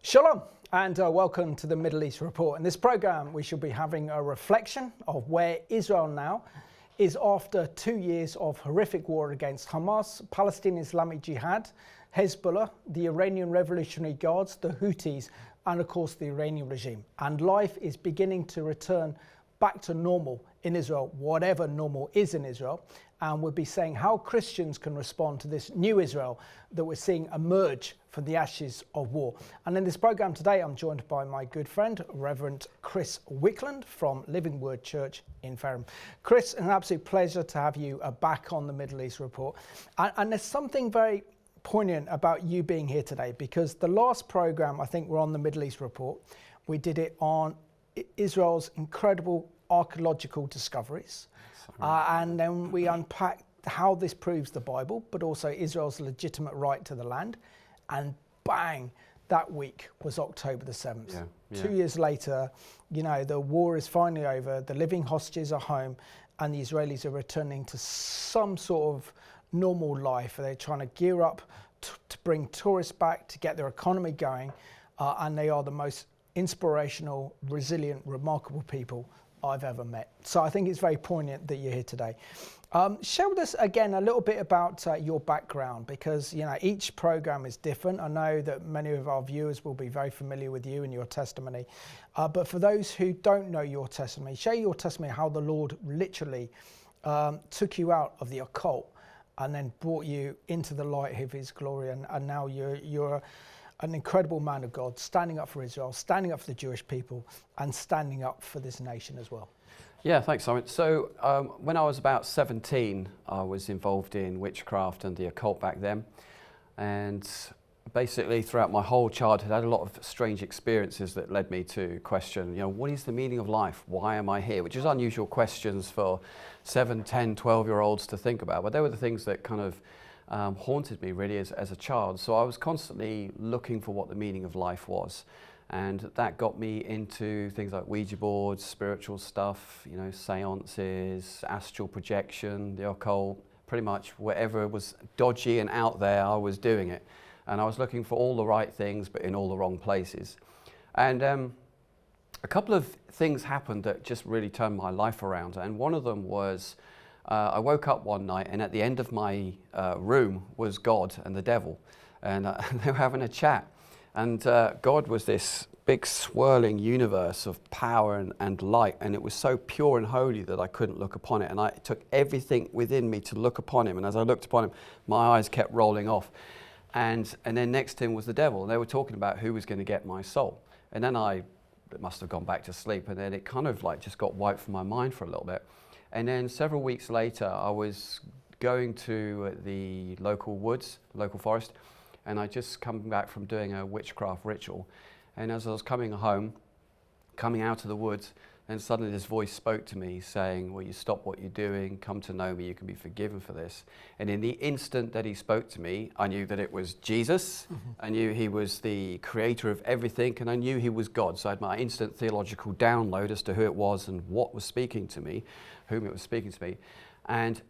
Shalom and welcome to the Middle East Report. In this program we shall be having a reflection of where Israel now is after 2 years of horrific war against Hamas, Palestinian Islamic Jihad, Hezbollah, the Iranian Revolutionary Guards, the Houthis and of course the Iranian regime. And life is beginning to return back to normal in Israel, whatever normal is in Israel. And we'll be saying how Christians can respond to this new Israel that we're seeing emerge from the ashes of war. And in this program today, I'm joined by my good friend, Reverend Chris Wickland from Living Word Church in Fareham. Chris, an absolute pleasure to have you back on the Middle East Report. And there's something very poignant about you being here today, because the last program, I think we're on the Middle East Report, we did it on Israel's incredible archaeological discoveries. And then we unpacked how this proves the Bible, but also Israel's legitimate right to the land. And bang, that week was October the 7th. Yeah. 2 years later, you know, the war is finally over, the living hostages are home, and the Israelis are returning to some sort of normal life. They're trying to gear up to bring tourists back, to get their economy going, and they are the most inspirational, resilient, remarkable people I've ever met. So I think it's very poignant that you're here today. Share with us again a little bit about your background, because you know each program is different. I know that many of our viewers will be very familiar with you and your testimony, but for those who don't know your testimony, share your testimony how the Lord literally took you out of the occult and then brought you into the light of His glory, and now you're an incredible man of God, standing up for Israel, standing up for the Jewish people, and standing up for this nation as well. Yeah, thanks, Simon. So when I was about 17, I was involved in witchcraft and the occult back then. And basically throughout my whole childhood, I had a lot of strange experiences that led me to question, you know, what is the meaning of life? Why am I here? Which is unusual questions for 7, 10, 12-year-olds to think about. But they were the things that kind of haunted me really as a child. So I was constantly looking for what the meaning of life was. And that got me into things like Ouija boards, spiritual stuff, you know, seances, astral projection, the occult, pretty much whatever was dodgy and out there, I was doing it. And I was looking for all the right things, but in all the wrong places. And a couple of things happened that just really turned my life around. And one of them was I woke up one night, and at the end of my room was God and the devil, and they were having a chat. And God was this big swirling universe of power and light, and it was so pure and holy that I couldn't look upon it. And it took everything within me to look upon Him. And as I looked upon Him, my eyes kept rolling off. And then next to Him was the devil, and they were talking about who was going to get my soul. And then I must have gone back to sleep, and then it kind of like just got wiped from my mind for a little bit. And then several weeks later, I was going to the local woods, local forest, and I just come back from doing a witchcraft ritual. And as I was coming home, coming out of the woods, and suddenly this voice spoke to me saying, well, you stop what you're doing, come to know me, you can be forgiven for this. And in the instant that He spoke to me, I knew that it was Jesus. I knew He was the creator of everything, and I knew He was God. So I had my instant theological download as to who it was and what was speaking to me, whom it was speaking to me. And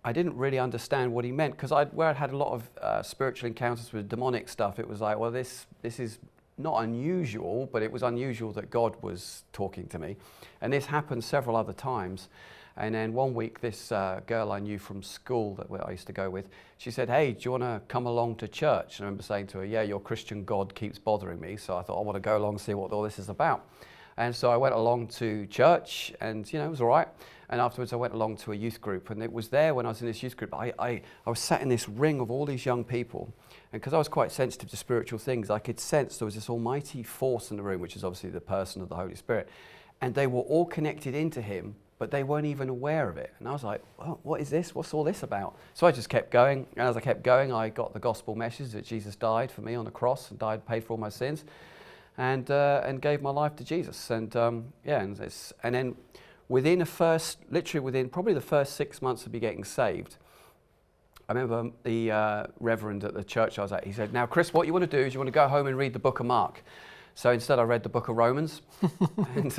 I didn't really understand what He meant, because where I'd had a lot of spiritual encounters with demonic stuff, it was like, well, this is not unusual, but it was unusual that God was talking to me. And this happened several other times. And then one week, this girl I knew from school that I used to go with, she said, hey, do you want to come along to church? And I remember saying to her, yeah, your Christian God keeps bothering me. So I thought, I want to go along and see what all this is about. And so I went along to church, and you know, it was all right. And afterwards I went along to a youth group, and it was there when I was in this youth group, I was sat in this ring of all these young people. And because I was quite sensitive to spiritual things, I could sense there was this almighty force in the room, which is obviously the person of the Holy Spirit. And they were all connected into Him, but they weren't even aware of it. And I was like, well, what is this? What's all this about? So I just kept going. And as I kept going, I got the gospel message that Jesus died for me on the cross and paid for all my sins, and gave my life to Jesus. And and then within within probably the first 6 months of me getting saved, I remember the Reverend at the church I was at, he said, now Chris, what you want to do is you want to go home and read the book of Mark. So instead I read the book of Romans. And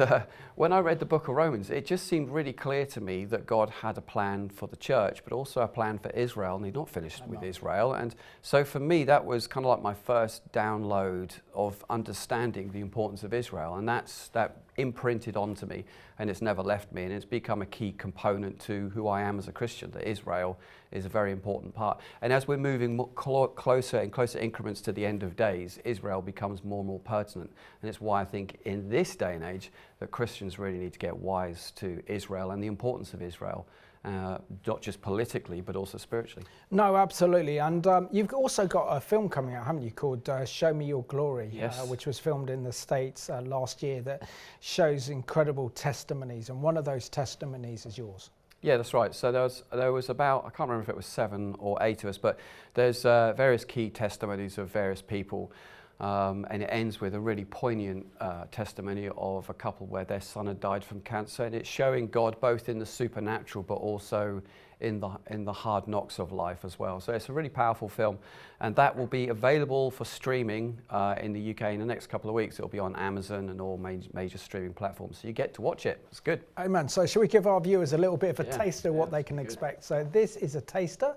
when I read the book of Romans, it just seemed really clear to me that God had a plan for the church, but also a plan for Israel, and he'd not finished with Israel. And so for me, that was kind of like my first download of understanding the importance of Israel. And that imprinted onto me, and it's never left me. And it's become a key component to who I am as a Christian, that Israel is a very important part. And as we're moving closer and closer increments to the end of days, Israel becomes more and more pertinent. And it's why I think in this day and age that Christians really need to get wise to Israel and the importance of Israel, not just politically, but also spiritually. No, absolutely. And you've also got a film coming out, haven't you, called Show Me Your Glory, Yes. Which was filmed in the States last year, that shows incredible testimonies. And one of those testimonies is yours. Yeah, that's right. So there was about, I can't remember if it was 7 or 8 of us, but there's various key testimonies of various people. And it ends with a really poignant testimony of a couple where their son had died from cancer, and it's showing God both in the supernatural but also in the hard knocks of life as well. So it's a really powerful film, and that will be available for streaming in the UK in the next couple of weeks. It'll be on Amazon and all major streaming platforms, so you get to watch it. It's good. Amen. So shall we give our viewers a little bit of a taster of what they can good. expect? So this is a taster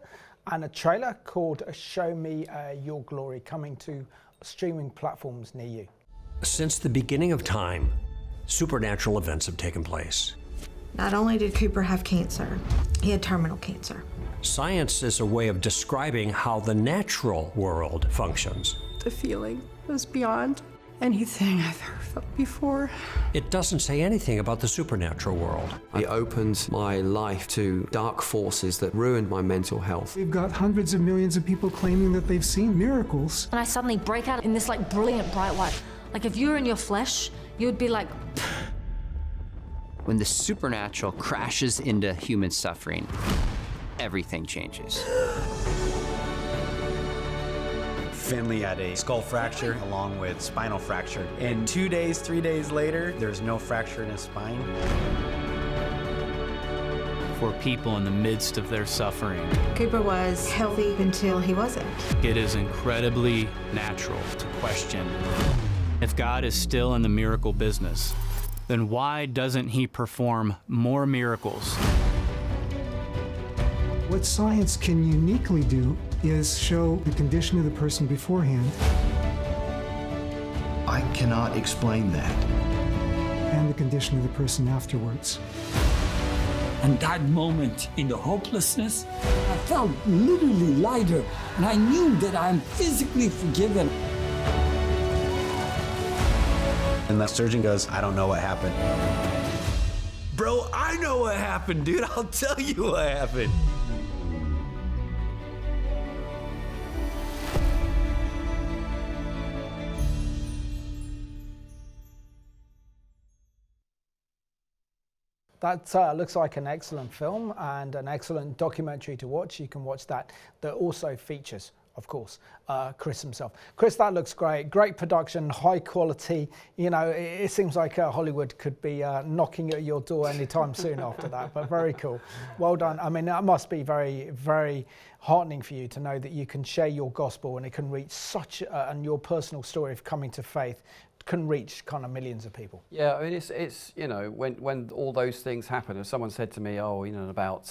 and a trailer called Show Me Your Glory, coming to streaming platforms near you. Since the beginning of time, supernatural events have taken place. Not only did Cooper have cancer, he had terminal cancer. Science is a way of describing how the natural world functions. The feeling was beyond anything I've ever felt before. It doesn't say anything about the supernatural world. It opened my life to dark forces that ruined my mental health. We've got hundreds of millions of people claiming that they've seen miracles. And I suddenly break out in this like brilliant bright light. Like if you were in your flesh, you would be like... When the supernatural crashes into human suffering, everything changes. Family had a skull fracture along with spinal fracture. And 2 days, 3 days later, there's no fracture in his spine. For people in the midst of their suffering, Cooper was healthy until he wasn't. it is incredibly natural to question if God is still in the miracle business, then why doesn't he perform more miracles? What science can uniquely do is show the condition of the person beforehand I cannot explain that. and the condition of the person afterwards. And that moment in the hopelessness, I felt literally lighter, and I knew that I'm physically forgiven. And the surgeon goes, I don't know what happened. Bro, I know what happened, dude. I'll tell you what happened. That looks like an excellent film and an excellent documentary to watch. You can watch that. That also features, of course, Chris himself. Chris, that looks great. Great production, high quality. You know, it seems like Hollywood could be knocking at your door anytime soon after that, but very cool. Well done. I mean, that must be very, very heartening for you to know that you can share your gospel and it can reach such, and your personal story of coming to faith can reach kind of millions of people. Yeah, I mean, it's you know, when all those things happen, if someone said to me, oh, you know, in about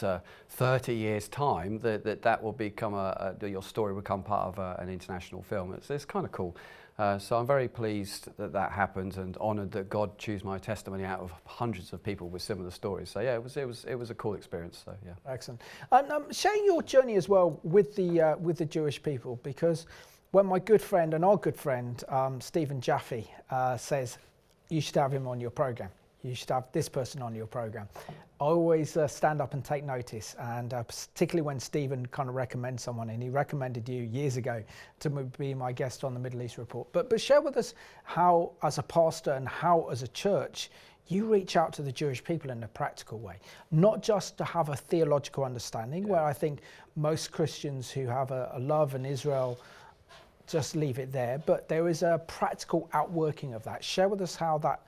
30 years' time, that will become your story will become part of an international film. It's kind of cool. So I'm very pleased that happened and honoured that God chose my testimony out of hundreds of people with similar stories. So yeah, it was a cool experience. So yeah. Excellent. Share your journey as well with the Jewish people, because when my good friend and our good friend, Stephen Jaffe, says, you should have him on your program, you should have this person on your program, I always stand up and take notice, and particularly when Stephen kind of recommends someone, and he recommended you years ago to be my guest on the Middle East Report. But share with us how, as a pastor and how, as a church, you reach out to the Jewish people in a practical way, not just to have a theological understanding, where I think most Christians who have a love in Israel just leave it there, but there is a practical outworking of that. Share with us how that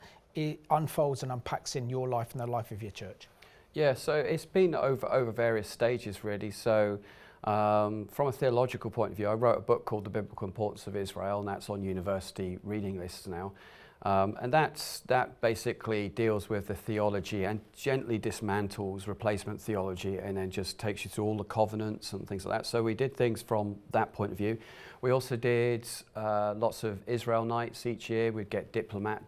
unfolds and unpacks in your life and the life of your church. Yeah, so it's been over various stages really. So From a theological point of view, I wrote a book called The Biblical Importance of Israel, and that's on university reading lists now. And that basically deals with the theology and gently dismantles replacement theology and then just takes you through all the covenants and things like that. So we did things from that point of view. We also did lots of Israel nights each year. We'd get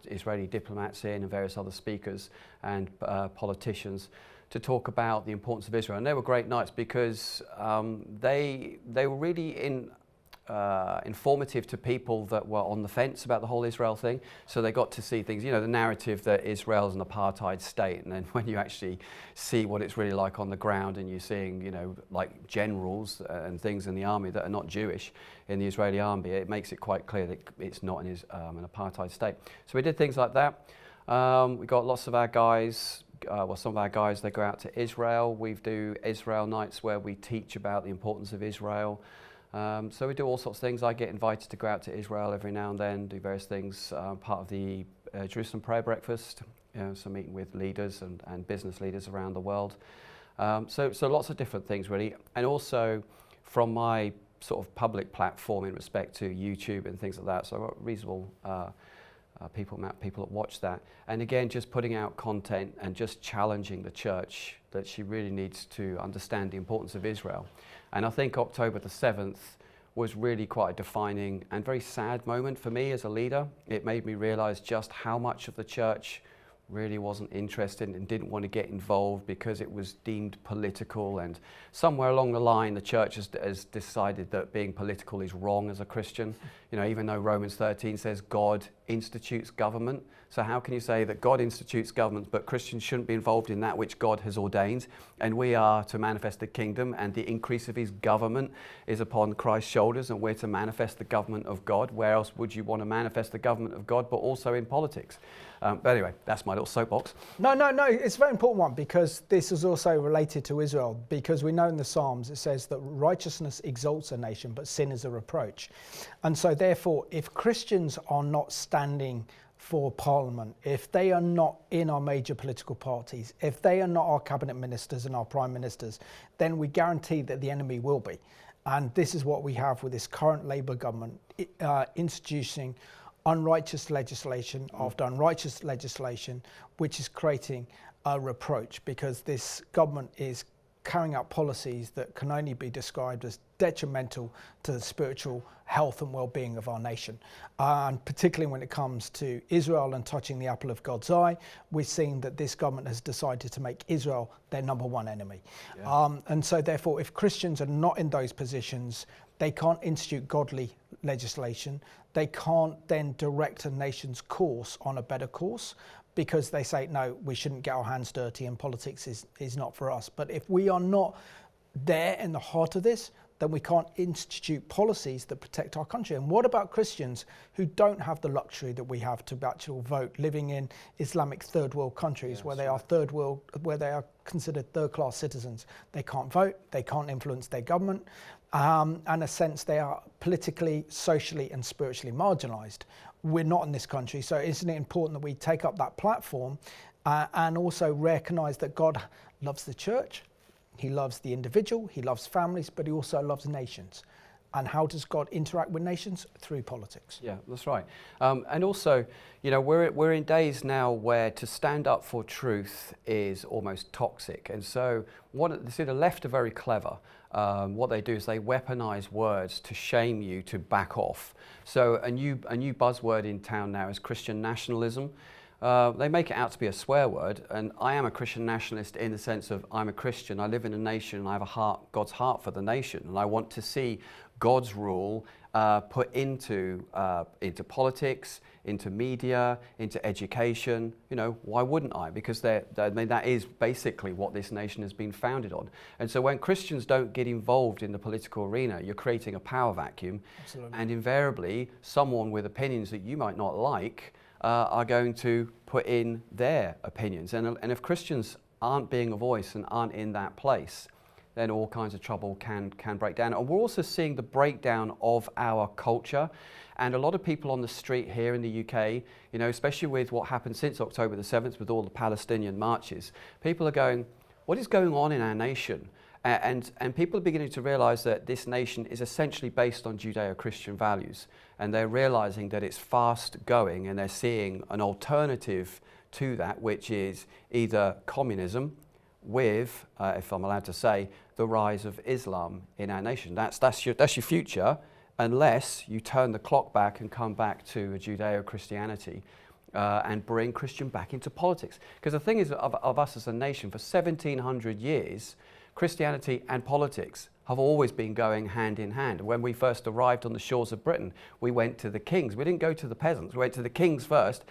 Israeli diplomats in and various other speakers and politicians to talk about the importance of Israel. And they were great nights because they were really informative to people that were on the fence about the whole Israel thing. So they got to see things, you know, the narrative that Israel's an apartheid state, and then when you actually see what it's really like on the ground and you're seeing, you know, like generals and things in the army that are not Jewish in the Israeli army, it makes it quite clear that it's not an apartheid state. So we did things like that. We got lots of our guys, some of our guys, they go out to Israel. We do Israel nights where we teach about the importance of Israel. So we do all sorts of things. I get invited to go out to Israel every now and then, do various things, part of the Jerusalem prayer breakfast, you know, so meeting with leaders and business leaders around the world. So lots of different things really. And also from my sort of public platform in respect to YouTube and things like that, so I've got reasonable people that watch that. And again, just putting out content and just challenging the church that she really needs to understand the importance of Israel. And I think October the 7th was really quite a defining and very sad moment for me as a leader. It made me realize just how much of the church really wasn't interested and didn't want to get involved because it was deemed political, and somewhere along the line the church has decided that being political is wrong as a Christian. You know, even though Romans 13 says God institutes government, so how can you say that God institutes government but Christians shouldn't be involved in that which God has ordained, and we are to manifest the kingdom and the increase of his government is upon Christ's shoulders, and we're to manifest the government of God? Where else would you want to manifest the government of God but also in politics? But anyway, that's my little soapbox. No, it's a very important one, because this is also related to Israel, because we know in the Psalms it says that righteousness exalts a nation, but sin is a reproach. And so therefore, if Christians are not standing for Parliament, if they are not in our major political parties, if they are not our cabinet ministers and our prime ministers, then we guarantee that the enemy will be. And this is what we have with this current Labour government introducing unrighteous legislation after unrighteous legislation, which is creating a reproach, because this government is carrying out policies that can only be described as detrimental to the spiritual health and well-being of our nation. And particularly when it comes to Israel and touching the apple of God's eye, we're seeing that this government has decided to make Israel their number one enemy. Yeah. And so therefore, if Christians are not in those positions, they can't institute godly legislation. They can't then direct a nation's course on a better course, because they say, no, we shouldn't get our hands dirty and politics is not for us. But if we are not there in the heart of this, then we can't institute policies that protect our country. And what about Christians who don't have the luxury that we have to actually vote, living in Islamic third world countries where they are third world, where they are considered third class citizens? They can't vote, they can't influence their government. And in a sense, they are politically, socially and spiritually marginalised. We're not in this country, so isn't it important that we take up that platform and also recognise that God loves the church, he loves the individual, he loves families, but he also loves nations. And how does God interact with nations? Through politics. Yeah, that's right. And also, you know, we're in days now where to stand up for truth is almost toxic. And so the left are very clever. What they do is they weaponize words to shame you to back off. So a new buzzword in town now is Christian nationalism. They make it out to be a swear word, and I am a Christian nationalist in the sense of I'm a Christian, I live in a nation, and I have a heart, God's heart for the nation, and I want to see God's rule put into politics, into media, into education. You know, why wouldn't I? Because that is basically what this nation has been founded on. And so when Christians don't get involved in the political arena, you're creating a power vacuum. Absolutely. And invariably, someone with opinions that you might not like are going to put in their opinions. And if Christians aren't being a voice and aren't in that place, then all kinds of trouble can break down. And we're also seeing the breakdown of our culture. And a lot of people on the street here in the UK, you know, especially with what happened since October the 7th with all the Palestinian marches, people are going, what is going on in our nation? And people are beginning to realize that this nation is essentially based on Judeo-Christian values. And they're realizing that it's fast going, and they're seeing an alternative to that, which is either communism with, if I'm allowed to say, the rise of Islam in our nation. That's your future, unless you turn the clock back and come back to a Judeo-Christianity and bring Christian back into politics. Because the thing is, of us as a nation, for 1700 years, Christianity and politics have always been going hand in hand. When we first arrived on the shores of Britain, we went to the kings. We didn't go to the peasants. We went to the kings first,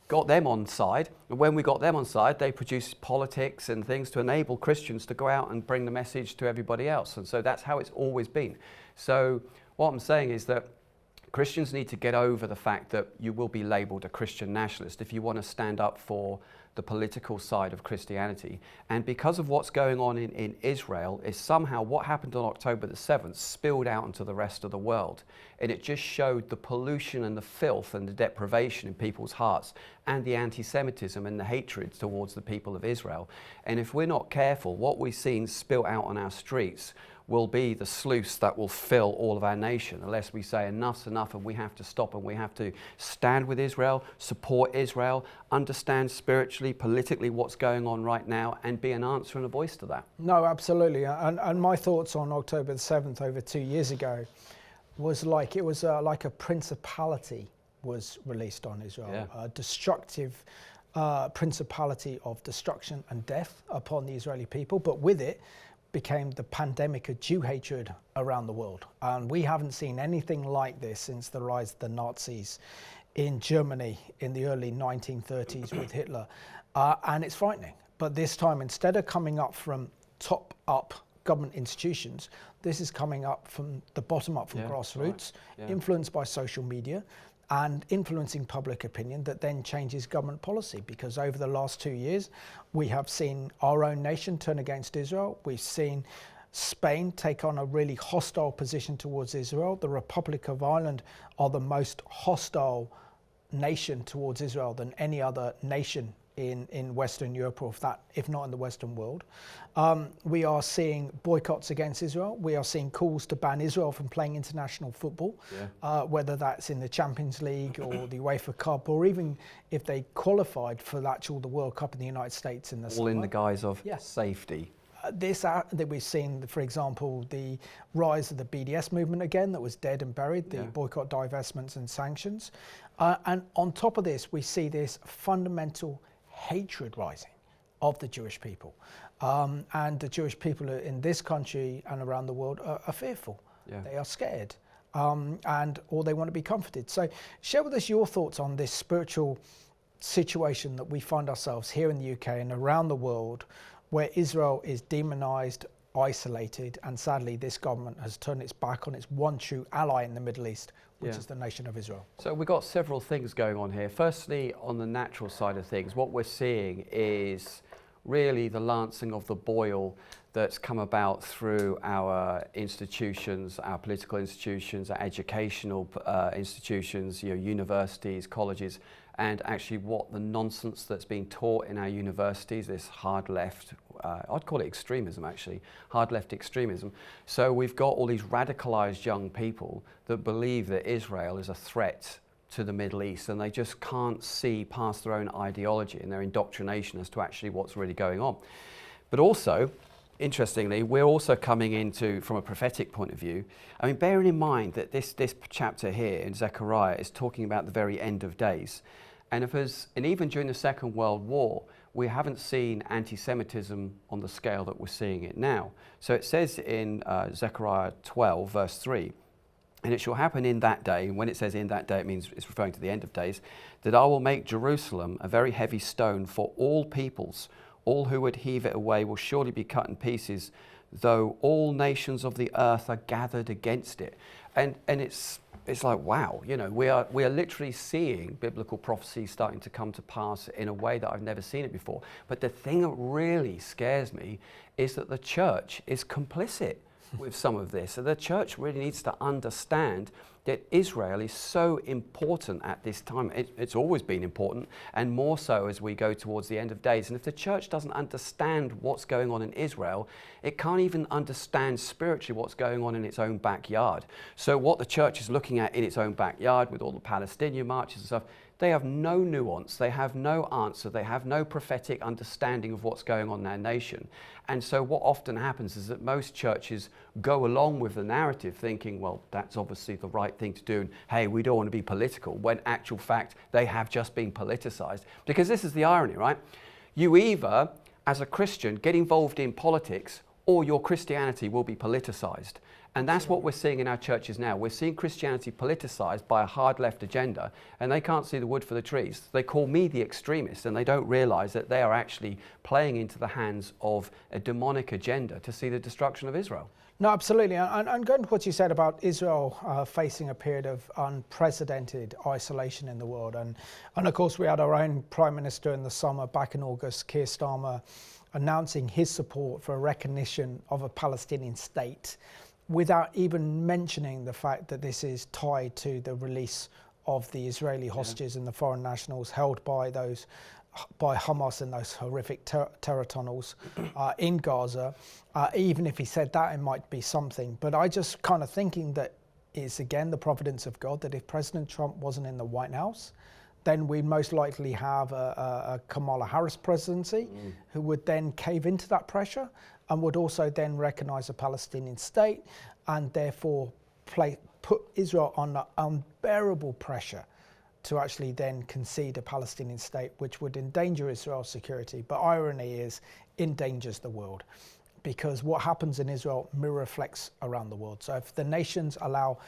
got them on side, and when we got them on side, they produced politics and things to enable Christians to go out and bring the message to everybody else. And so that's how it's always been. So what I'm saying is that Christians need to get over the fact that you will be labelled a Christian nationalist if you want to stand up for the political side of Christianity. And because of what's going on in Israel, is somehow what happened on October the 7th spilled out into the rest of the world. And it just showed the pollution and the filth and the deprivation in people's hearts, and the anti-Semitism and the hatred towards the people of Israel. And if we're not careful, what we've seen spill out on our streets will be the sluice that will fill all of our nation, unless we say enough's enough and we have to stop, and we have to stand with Israel, support Israel, understand spiritually, politically what's going on right now, and be an answer and a voice to that. No, absolutely. And my thoughts on October the 7th over 2 years ago was like it was like a principality was released on Israel, a destructive principality of destruction and death upon the Israeli people, but with it became the pandemic of Jew hatred around the world. And we haven't seen anything like this since the rise of the Nazis in Germany in the early 1930s with Hitler. And it's frightening. But this time, instead of coming up from top up government institutions, this is coming up from the bottom up, from grassroots, influenced by social media and influencing public opinion, that then changes government policy. Because over the last 2 years, we have seen our own nation turn against Israel. We've seen Spain take on a really hostile position towards Israel. The Republic of Ireland are the most hostile nation towards Israel than any other nation in Western Europe, or if not in the Western world. We are seeing boycotts against Israel. We are seeing calls to ban Israel from playing international football, whether that's in the Champions League or the UEFA Cup, or even if they qualified for the World Cup in the United States in the summer. All in the guise of safety. That we've seen, for example, the rise of the BDS movement again, that was dead and buried, the boycott, divestments and sanctions. And on top of this, we see this fundamental hatred rising of the Jewish people. And the Jewish people in this country and around the world are fearful. They are scared, or they want to be comforted. So share with us your thoughts on this spiritual situation that we find ourselves here in the UK and around the world, where Israel is demonized, isolated, and sadly this government has turned its back on its one true ally in the Middle East, which is the nation of Israel. So we've got several things going on here. Firstly, on the natural side of things, what we're seeing is really the lancing of the boil that's come about through our institutions, our political institutions, our educational institutions, universities, colleges, and actually what the nonsense that's being taught in our universities, this hard left, I'd call it extremism actually, hard left extremism. So we've got all these radicalized young people that believe that Israel is a threat to the Middle East, and they just can't see past their own ideology and their indoctrination as to actually what's really going on. But also, interestingly, we're also coming into, from a prophetic point of view, I mean, bearing in mind that this chapter here in Zechariah is talking about the very end of days. And even during the Second World War, we haven't seen anti-Semitism on the scale that we're seeing it now. So it says in Zechariah 12, verse 3, "And it shall happen in that day," and when it says in that day, it means it's referring to the end of days, "that I will make Jerusalem a very heavy stone for all peoples. All who would heave it away will surely be cut in pieces, though all nations of the earth are gathered against it." And it's like, wow, we are literally seeing biblical prophecy starting to come to pass in a way that I've never seen it before. But the thing that really scares me is that the church is complicit. with some of this. So the church really needs to understand that Israel is so important at this time. It's always been important, and more so as we go towards the end of days. And if the church doesn't understand what's going on in Israel, it can't even understand spiritually what's going on in its own backyard. So what the church is looking at in its own backyard with all the Palestinian marches and stuff, they have no nuance, they have no answer, they have no prophetic understanding of what's going on in their nation. And so what often happens is that most churches go along with the narrative thinking, well, that's obviously the right thing to do, and hey, we don't want to be political, when actual fact, they have just been politicized. Because this is the irony, right? You either, as a Christian, get involved in politics, or your Christianity will be politicized. And that's what we're seeing in our churches now. We're seeing Christianity politicized by a hard left agenda, and they can't see the wood for the trees. They call me the extremist, and they don't realize that they are actually playing into the hands of a demonic agenda to see the destruction of Israel. No, absolutely. And going to what you said about Israel facing a period of unprecedented isolation in the world. And of course, we had our own Prime Minister in the summer, back in August, Keir Starmer, announcing his support for a recognition of a Palestinian state, without even mentioning the fact that this is tied to the release of the Israeli hostages and the foreign nationals held by Hamas in those horrific terror tunnels in Gaza. Even if he said that, it might be something. But I just kind of thinking that it's again the providence of God that if President Trump wasn't in the White House, then we'd most likely have a Kamala Harris presidency who would then cave into that pressure and would also then recognize a Palestinian state and therefore put Israel under unbearable pressure to actually then concede a Palestinian state, which would endanger Israel's security. But irony is, endangers the world, because what happens in Israel mirror reflects around the world. So if the nations allow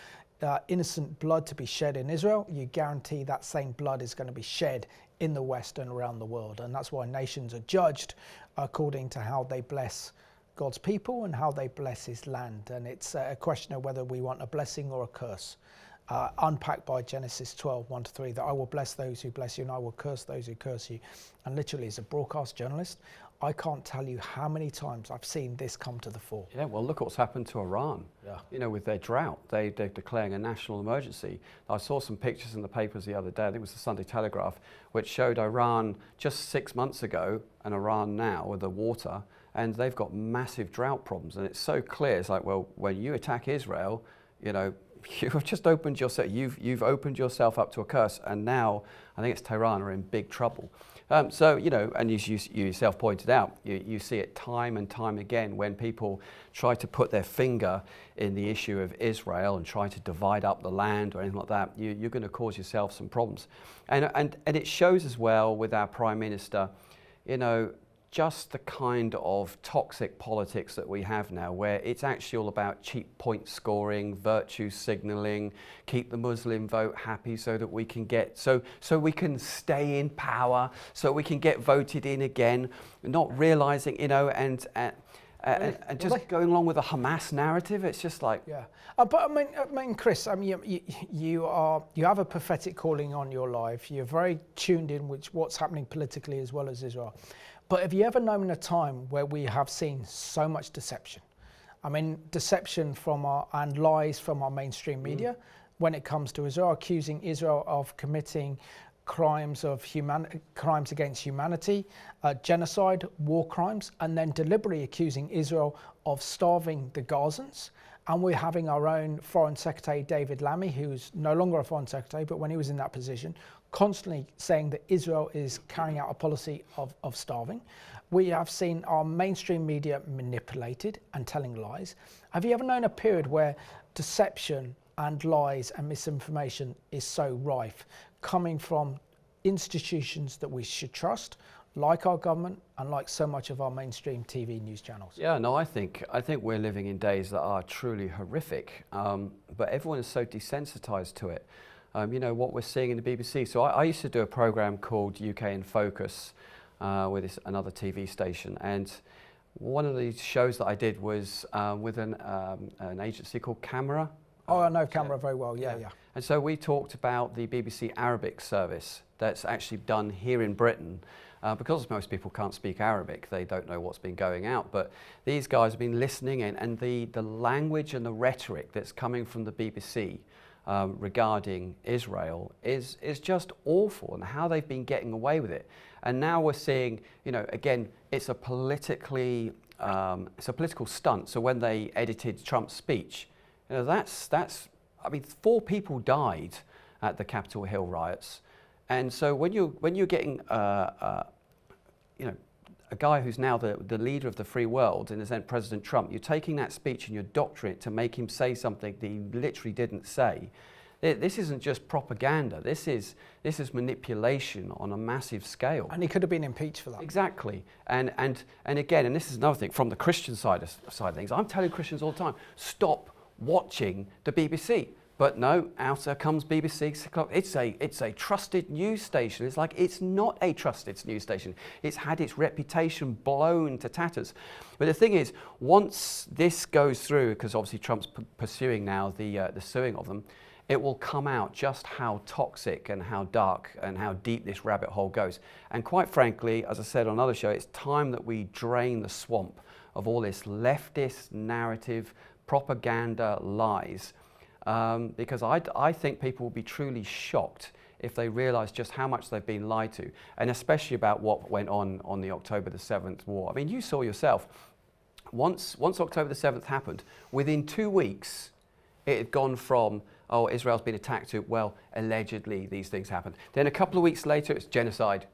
innocent blood to be shed in Israel, you guarantee that same blood is going to be shed in the West and around the world. And that's why nations are judged according to how they bless God's people and how they bless his land. And it's a question of whether we want a blessing or a curse. Unpacked by Genesis 12, 1-3, that I will bless those who bless you and I will curse those who curse you. And literally, as a broadcast journalist, I can't tell you how many times I've seen this come to the fore. Yeah, well, look what's happened to Iran. Yeah. You know, with their drought, they're declaring a national emergency. I saw some pictures in the papers the other day, I think it was the Sunday Telegraph, which showed Iran just 6 months ago and Iran now with the water, and they've got massive drought problems. And it's so clear, it's like, well, when you attack Israel, you know, you've just opened yourself, you've opened yourself up to a curse, and now I think it's Tehran are in big trouble. So, you know, and you yourself pointed out, you see it time and time again when people try to put their finger in the issue of Israel and try to divide up the land or anything like that, you're going to cause yourself some problems. And it shows as well with our Prime Minister, you know, just the kind of toxic politics that we have now, where it's actually all about cheap point scoring, virtue signaling, keep the Muslim vote happy so that we can get, so we can stay in power, so we can get voted in again, not realizing, you know, and just going along with the Hamas narrative. It's just like, yeah. But I mean, Chris, I mean, you have a prophetic calling on your life. You're very tuned in with what's happening politically as well as Israel. But have you ever known a time where we have seen so much deception? I mean, deception and lies from our mainstream media when it comes to Israel, accusing Israel of committing crimes against humanity, genocide, war crimes, and then deliberately accusing Israel of starving the Gazans. And we're having our own Foreign Secretary, David Lammy, who's no longer a Foreign Secretary, but when he was in that position, constantly saying that Israel is carrying out a policy of starving. We have seen our mainstream media manipulated and telling lies. Have you ever known a period where deception and lies and misinformation is so rife, coming from institutions that we should trust, like our government and like so much of our mainstream TV news channels? Yeah, no, I think we're living in days that are truly horrific, but everyone is so desensitized to it. You know, what we're seeing in the BBC. So I used to do a program called UK in Focus with another TV station, and one of the shows that I did was with an agency called Camera. Oh, I know Camera very well, yeah. And so we talked about the BBC Arabic service that's actually done here in Britain. Because most people can't speak Arabic, they don't know what's been going out. But these guys have been listening in, and the language and the rhetoric that's coming from the BBC regarding Israel is just awful, and how they've been getting away with it. And now we're seeing, again, it's a political stunt. So when they edited Trump's speech, that's I mean, 4 people died at the Capitol Hill riots. And so when you're getting a guy who's now the leader of the free world, in a sense President Trump, you're taking that speech and you're doctoring it to make him say something that he literally didn't say. This isn't just propaganda. This is manipulation on a massive scale. And he could have been impeached for that. Exactly. And again, and this is another thing from the Christian side of things. I'm telling Christians all the time, stop watching the BBC. But no, out comes BBC 6 o'clock. It's a trusted news station. It's like, it's not a trusted news station. It's had its reputation blown to tatters. But the thing is, once this goes through, because obviously Trump's pursuing now the suing of them, it will come out just how toxic and how dark and how deep this rabbit hole goes. And quite frankly, as I said on another show, it's time that we drain the swamp of all this leftist narrative, propaganda, lies. Because I think people will be truly shocked if they realise just how much they've been lied to, and especially about what went on the October the 7th war. I mean, you saw yourself, once October the 7th happened, within 2 weeks, it had gone from, oh, Israel's been attacked, to, well, allegedly these things happened. Then a couple of weeks later, it's genocide.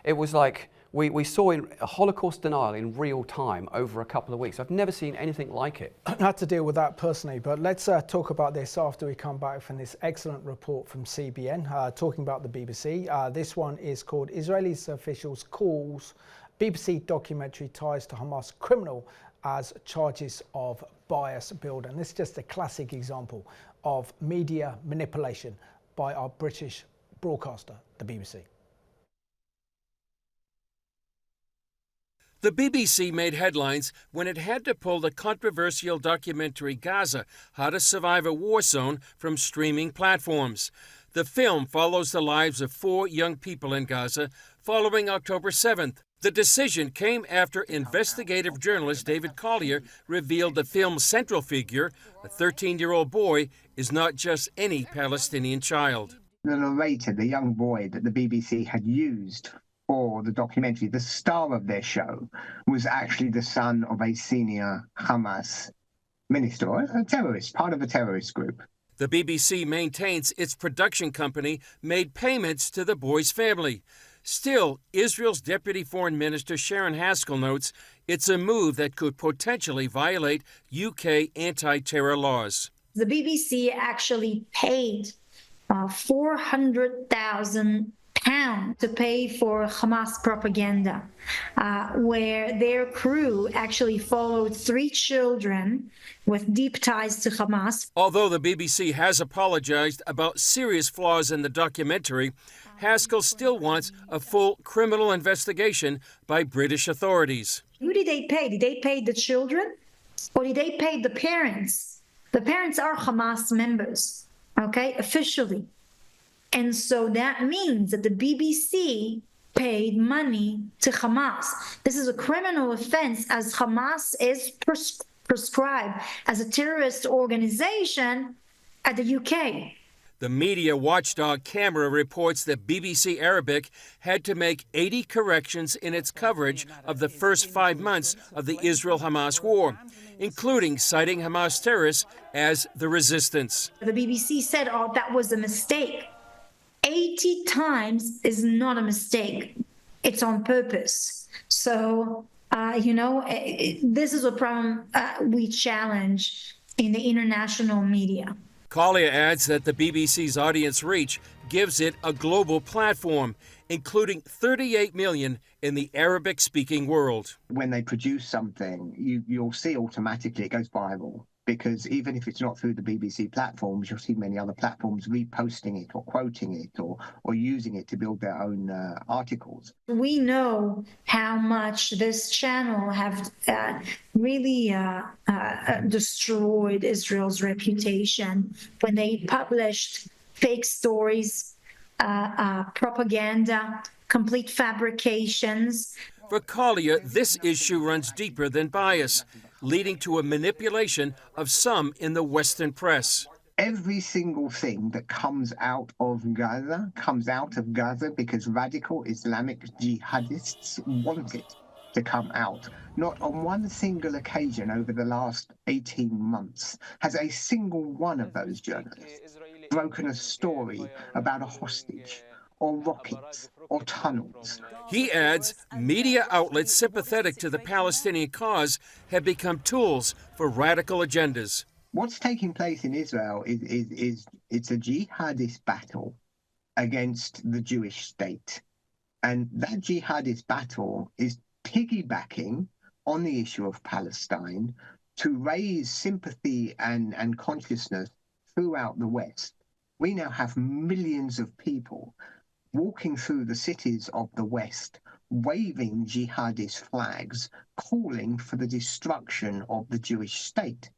It was like, we saw in a Holocaust denial in real time over a couple of weeks. I've never seen anything like it. I had to deal with that personally, but let's talk about this after we come back from this excellent report from CBN, talking about the BBC. This one is called Israeli Officials Calls BBC Documentary Ties to Hamas Criminal as Charges of Bias Build. And this is just a classic example of media manipulation by our British broadcaster, the BBC. The BBC made headlines when it had to pull the controversial documentary Gaza, How to Survive a War Zone, from streaming platforms. The film follows the lives of 4 young people in Gaza following October 7th. The decision came after investigative journalist David Collier revealed the film's central figure, a 13-year-old boy, is not just any Palestinian child. The narrator, the young boy that the BBC had used for the documentary, the star of their show, was actually the son of a senior Hamas minister, a terrorist, part of a terrorist group. The BBC maintains its production company made payments to the boy's family. Still, Israel's Deputy Foreign Minister Sharen Haskell notes it's a move that could potentially violate UK anti-terror laws. The BBC actually paid £400,000 to pay for Hamas propaganda, where their crew actually followed 3 children with deep ties to Hamas. Although the BBC has apologized about serious flaws in the documentary, Haskell still wants a full criminal investigation by British authorities. Who did they pay? Did they pay the children, or did they pay the parents? The parents are Hamas members, okay, officially. And so that means that the BBC paid money to Hamas. This is a criminal offense, as Hamas is prescribed as a terrorist organization at the UK. The media watchdog Camera reports that BBC Arabic had to make 80 corrections in its coverage of the first 5 months of the Israel-Hamas war, including citing Hamas terrorists as the resistance. The BBC said, oh, that was a mistake. 80 times is not a mistake. It's on purpose. So, this is a problem we challenge in the international media. Collier adds that the BBC's audience reach gives it a global platform, including 38 million in the Arabic-speaking world. When they produce something, you'll see automatically it goes viral, because even if it's not through the BBC platforms, you'll see many other platforms reposting it or quoting it or using it to build their own articles. We know how much this channel have really destroyed Israel's reputation when they published fake stories propaganda, complete fabrications. For Collier, this issue runs deeper than bias, leading to a manipulation of some in the Western press. Every single thing that comes out of Gaza because radical Islamic jihadists want it to come out. Not on one single occasion over the last 18 months has a single one of those journalists broken a story about a hostage or rockets or tunnels. He adds, media outlets sympathetic to the Palestinian cause have become tools for radical agendas. What's taking place in Israel is it's a jihadist battle against the Jewish state. And that jihadist battle is piggybacking on the issue of Palestine to raise sympathy and consciousness throughout the West. We now have millions of people walking through the cities of the West, waving jihadist flags, calling for the destruction of the Jewish state.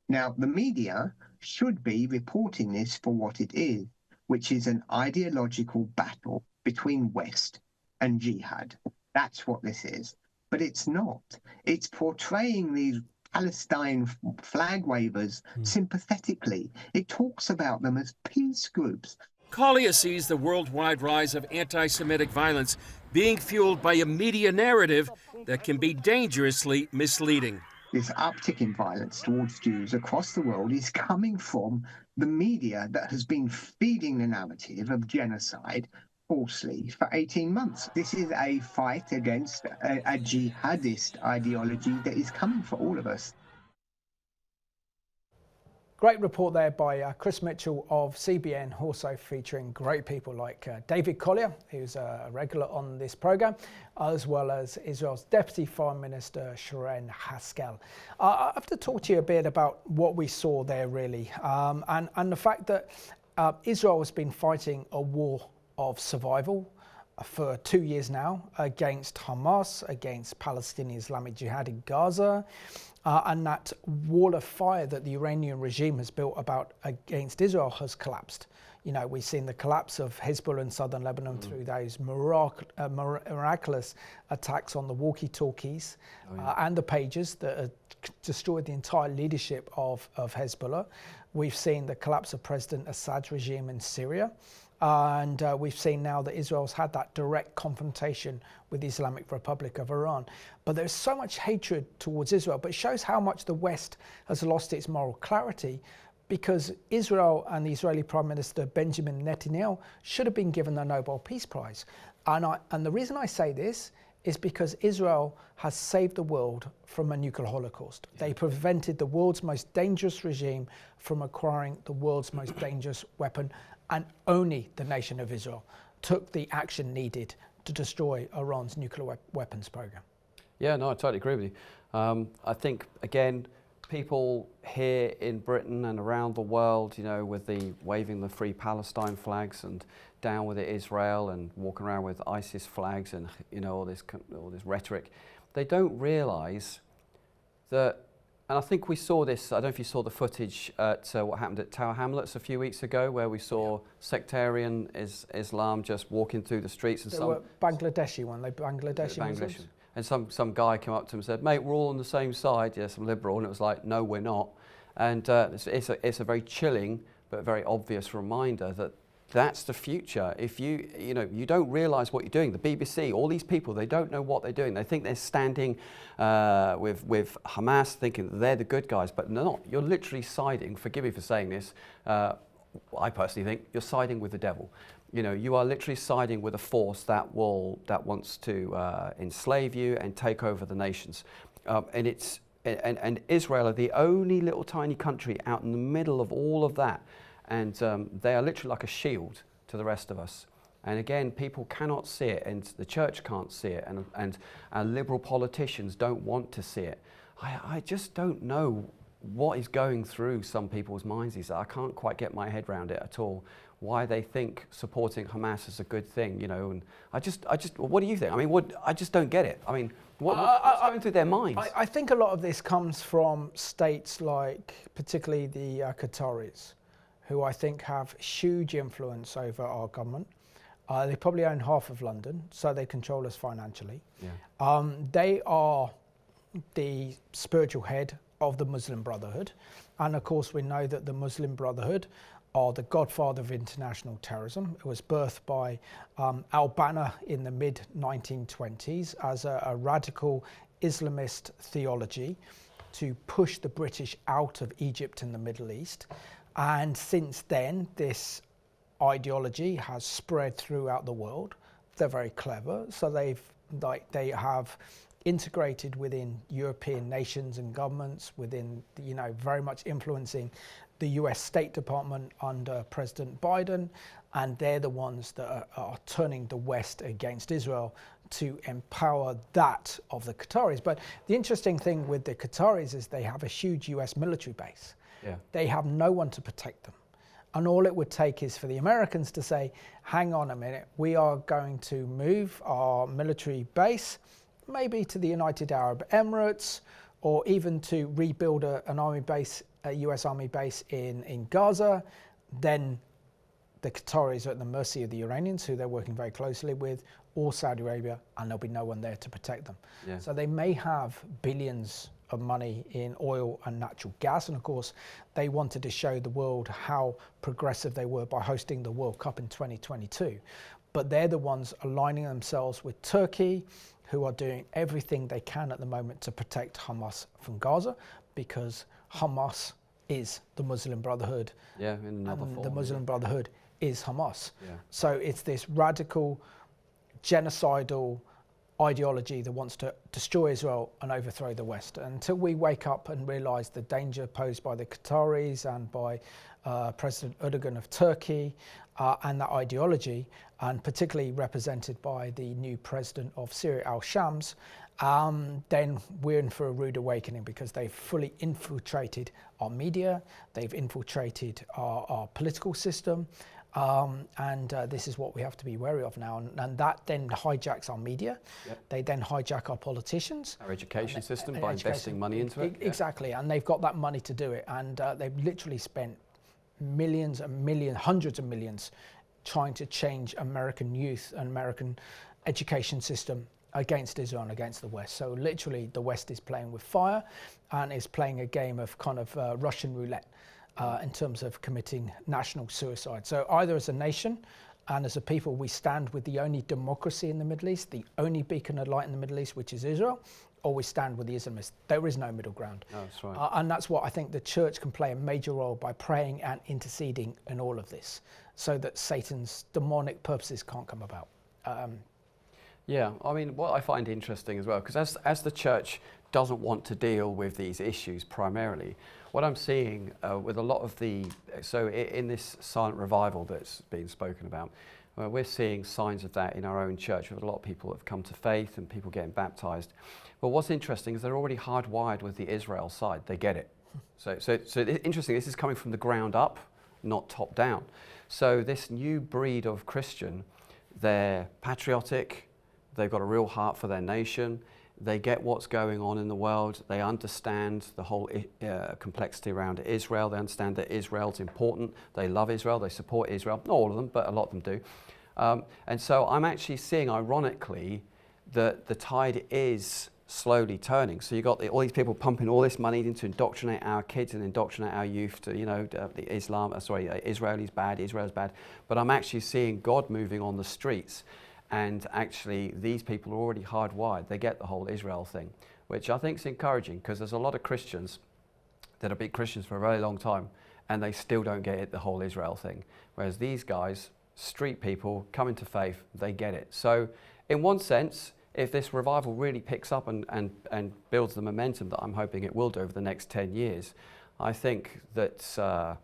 Now, the media should be reporting this for what it is, which is an ideological battle between West and jihad. That's what this is. But it's not. It's portraying these Palestine flag wavers sympathetically. It talks about them as peace groups. Collier sees the worldwide rise of anti-Semitic violence being fueled by a media narrative that can be dangerously misleading. This uptick in violence towards Jews across the world is coming from the media that has been feeding the narrative of genocide falsely for 18 months. This is a fight against a jihadist ideology that is coming for all of us. Great report there by Chris Mitchell of CBN, also featuring great people like David Collier, who's a regular on this programme, as well as Israel's Deputy Foreign Minister, Sharen Haskell. I have to talk to you a bit about what we saw there, really, and the fact that Israel has been fighting a war of survival for 2 years now against Hamas, against Palestinian Islamic Jihad in Gaza, and that wall of fire that the Iranian regime has built against Israel has collapsed. You know, we've seen the collapse of Hezbollah in southern Lebanon through those miraculous attacks on the walkie-talkies and the pagers that destroyed the entire leadership of Hezbollah. We've seen the collapse of President Assad's regime in Syria. And we've seen now that Israel's had that direct confrontation with the Islamic Republic of Iran. But there's so much hatred towards Israel, but it shows how much the West has lost its moral clarity, because Israel and the Israeli Prime Minister Benjamin Netanyahu should have been given the Nobel Peace Prize. And the reason I say this is because Israel has saved the world from a nuclear holocaust. They prevented the world's most dangerous regime from acquiring the world's most dangerous weapon, and only the nation of Israel took the action needed to destroy Iran's nuclear weapons program. Yeah, no, I totally agree with you. I think, again, people here in Britain and around the world, you know, with the waving the Free Palestine flags and down with it Israel and walking around with ISIS flags and, you know, all this rhetoric, they don't realise that. And I think we saw this, I don't know if you saw the footage at what happened at Tower Hamlets a few weeks ago, where we saw sectarian Islam just walking through the streets. And they were Bangladeshi Muslims. And some guy came up to him and said, mate, we're all on the same side, yeah, some liberal. And it was like, no, we're not. And it's a very chilling but very obvious reminder that that's the future. If you don't realise what you're doing. The BBC, all these people, they don't know what they're doing. They think they're standing with Hamas, thinking that they're the good guys, but they're not. You're literally siding. Forgive me for saying this. I personally think you're siding with the devil. You know, you are literally siding with a force that wants to enslave you and take over the nations. And Israel are the only little tiny country out in the middle of all of that. And they are literally like a shield to the rest of us. And again, people cannot see it, and the church can't see it, and our liberal politicians don't want to see it. I just don't know what is going through some people's minds. I can't quite get my head around it at all. Why they think supporting Hamas is a good thing, you know? And I just, what do you think? I mean, I just don't get it. I mean, what's going through their minds? I think a lot of this comes from states like, particularly the Qataris, who I think have huge influence over our government. They probably own half of London, so they control us financially. Yeah. They are the spiritual head of the Muslim Brotherhood. And of course, we know that the Muslim Brotherhood are the godfather of international terrorism. It was birthed by al-Banna in the mid-1920s as a radical Islamist theology to push the British out of Egypt and the Middle East. And since then, this ideology has spread throughout the world. They're very clever, so they have integrated within European nations and governments, within, you know, very much influencing the US State Department under President Biden, and they're the ones that are turning the West against Israel to empower that of the Qataris. But the interesting thing with the Qataris is they have a huge US military base. Yeah. They have no one to protect them. And all it would take is for the Americans to say, hang on a minute, we are going to move our military base maybe to the United Arab Emirates, or even to rebuild an army base, a US army base in Gaza. Then the Qataris are at the mercy of the Iranians, who they're working very closely with, or Saudi Arabia, and there'll be no one there to protect them. Yeah. So they may have billions of money in oil and natural gas, and of course they wanted to show the world how progressive they were by hosting the World Cup in 2022. But they're the ones aligning themselves with Turkey, who are doing everything they can at the moment to protect Hamas from Gaza, because Hamas is the Muslim Brotherhood. Yeah, in another form. The Muslim Brotherhood is Hamas. Yeah. So it's this radical, genocidal ideology that wants to destroy Israel and overthrow the West. Until we wake up and realise the danger posed by the Qataris and by President Erdogan of Turkey and that ideology, and particularly represented by the new president of Syria, al-Shams, then we're in for a rude awakening, because they've fully infiltrated our media, they've infiltrated our political system, and this is what we have to be wary of now. And that then hijacks our media. Yep. They then hijack our politicians. Our education system by investing money into it. Exactly, and they've got that money to do it. And they've literally spent millions and millions, hundreds of millions, trying to change American youth and American education system against Israel and against the West. So literally the West is playing with fire and is playing a game of kind of Russian roulette in terms of committing national suicide. So either as a nation and as a people, we stand with the only democracy in the Middle East, the only beacon of light in the Middle East, which is Israel, or we stand with the Islamists. There is no middle ground. Oh, that's right. And that's what I think the church can play a major role by praying and interceding in all of this, so that Satan's demonic purposes can't come about. Yeah, I mean, what I find interesting as well, because as the church doesn't want to deal with these issues primarily, what I'm seeing with a lot of in this silent revival that's been spoken about, we're seeing signs of that in our own church, with a lot of people that have come to faith and people getting baptized. But what's interesting is they're already hardwired with the Israel side. They get it. So interesting, this is coming from the ground up, not top down. So this new breed of Christian, they're patriotic, they've got a real heart for their nation, they get what's going on in the world, they understand the whole complexity around Israel, they understand that Israel's important, they love Israel, they support Israel, not all of them, but a lot of them do. And so I'm actually seeing, ironically, that the tide is slowly turning. So you've got all these people pumping all this money into indoctrinate our kids and indoctrinate our youth to, Israelis bad, Israel's bad. But I'm actually seeing God moving on the streets. And actually, these people are already hardwired. They get the whole Israel thing, which I think is encouraging, because there's a lot of Christians that have been Christians for a very long time, and they still don't get it, the whole Israel thing. Whereas these guys, street people, coming to faith, they get it. So in one sense, if this revival really picks up and builds the momentum that I'm hoping it will do over the next 10 years, I think that...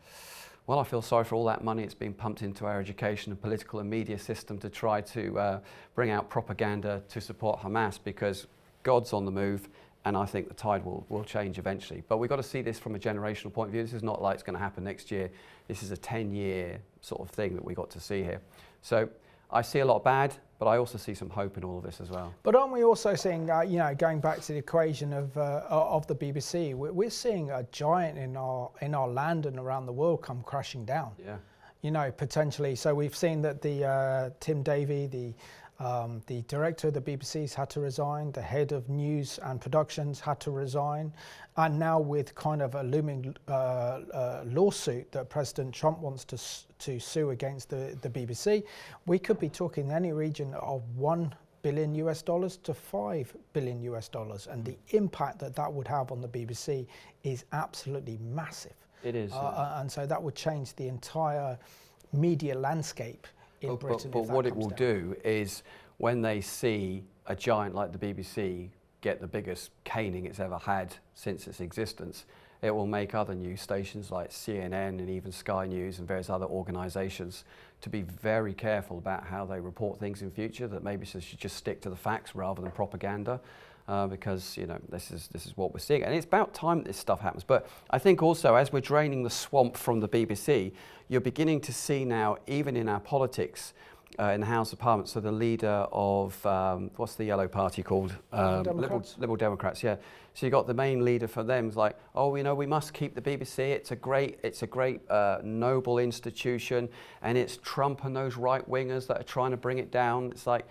well, I feel sorry for all that money it's being pumped into our education and political and media system to try to bring out propaganda to support Hamas, because God's on the move, and I think the tide will change eventually. But we've got to see this from a generational point of view. This is not like it's going to happen next year. This is a 10-year sort of thing that we got to see here. So I see a lot of bad, but I also see some hope in all of this as well. But aren't we also seeing, going back to the equation of the BBC, we're seeing a giant in our land and around the world come crashing down. Yeah. you know, potentially. So we've seen that the Tim Davie, the director of the BBC's had to resign, the head of news and productions had to resign, and now with kind of a looming lawsuit that President Trump wants to sue against the BBC, we could be talking in any region of $1 billion to $5 billion, and the impact that would have on the BBC is absolutely massive. It is. And so that would change the entire media landscape in Britain. But what it will do is, when they see a giant like the BBC get the biggest caning it's ever had since its existence, it will make other news stations like CNN and even Sky News and various other organisations to be very careful about how they report things in future, that maybe they should just stick to the facts rather than propaganda. Because, you know, this is what we're seeing, and it's about time that this stuff happens. But I think also, as we're draining the swamp from the BBC, you're beginning to see now, even in our politics, in the House of Parliament, so the leader of what's the yellow party called? Liberal Democrats. Yeah. So you got the main leader for them. It's like, oh, you know, we must keep the BBC. It's a great noble institution, and it's Trump and those right wingers that are trying to bring it down. It's like,